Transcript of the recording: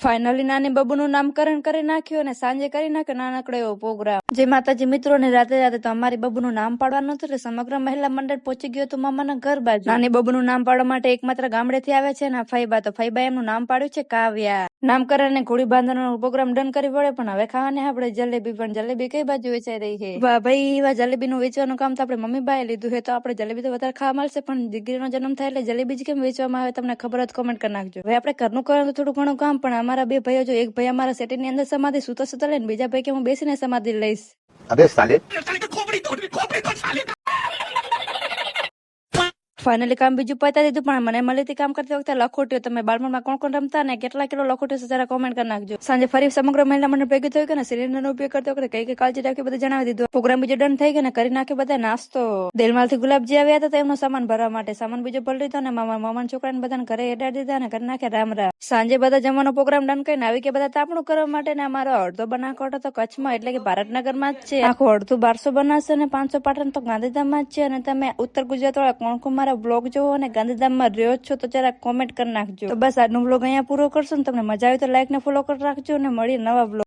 Finally નાની બબુનું નામકરણ કરી નાખ્યું અને સાંજે કરી નાખ્યો નાનકડો એવો પ્રોગ્રામ. જે માતાજી મિત્રોને રાતે રાતે તો અમારી બબુનું નામ પાડવાનું હતું એટલે સમગ્ર મહિલા મંડળ પહોંચી ગયો હતું મામાના ઘર બાજુ. નાની બબુનું નામ પાડવા માટે એકમાત્ર ગામડેથી આવે છે ને ફૈબા, તો ફૈબા એમનું નામ પાડ્યું છે કાવ્યા. નામકરણ ને ઘોડી બાંધવાનો પ્રોગ્રામ ડન કરી વળે, પણ હવે ખાવાની આપણે જલેબી. પણ જલેબી કઈ બાજુ વેચાઈ રહી છે? વાહ ભાઈ, એવા જલેબીનું વેચવાનું કામ તો આપણે મમ્મી બાએ લીધું છે, તો આપણે જલેબી તો વધારે ખાવા મળશે. પણ દીકરીનો જન્મ થાય એટલે જલેબી જ કેમ વેચવામાં આવે તમને ખબર હોય તો કોમેન્ટ કરી નાખજો. હવે આપણે ઘરનું કરવાનું થોડું ઘણું કામ, પણ અમારા બે ભાઈઓ, જો એક ભાઈ અમારા સેટીની અંદર સમાધિ સુતા સુતા લઈને, બીજા ભાઈ કે હું બેસીને સમાધિ લઈશ. अबे साले ફાઇનલી કામ બીજું પતાવી દીધું, પણ મને મળી હતી કામ કરતી વખતે લખોટીઓ. તમે બાળપણમાં કોણ કોણ રમતા ને કેટલા કિલો લખોટીઓ છે જરા કોમેન્ટ કરી નાખજો. સાંજે ફરી સમગ્ર મહિલા મંડળ ભેગું થયું કે સિલિન્ડરનો ઉપયોગ કરતી વખતે કઈ કઈ કાળજી રાખી બધું જણાવી દીધું. પ્રોગ્રામ બીજો ડન થઈ ગયો ને કરી નાખ્યો બધા નાસ્તો. દેલમાલથી ગુલાબજી આવ્યા હતા તેમનો સામાન ભરવા માટે. સામાન બીજો ભરી લીધો ને મામા છોકરાને બધાને ઘરે એડાડી દીધા અને કરી નાખ્યા રામ રામ. સાંજે બધા જમવાનો પ્રોગ્રામ ડન કરીને આવી કે બધા તાપણું કરવા માટે ને અમારો અડધો બનાસકાંઠો તો કચ્છમાં એટલે કે ભારતનગરમાં જ છે. આખું અડધું 1200 બનાવશે અને 500 પાટણ તો ગાંધીધામમાં જ છે. અને તમે ઉત્તર ગુજરાત વાળા કોણ કોણ મારા બ્લોગ જોવો અને ગાંધીધામમાં રહ્યો છો તો જરા કોમેન્ટ કરી નાખજો. તો બસ આજનો બ્લોગ અહીંયા પૂરો કરશો ને તમને મજા આવી તો લાઈક ને ફોલો કરી રાખજો અને મળીએ નવા બ્લોગ.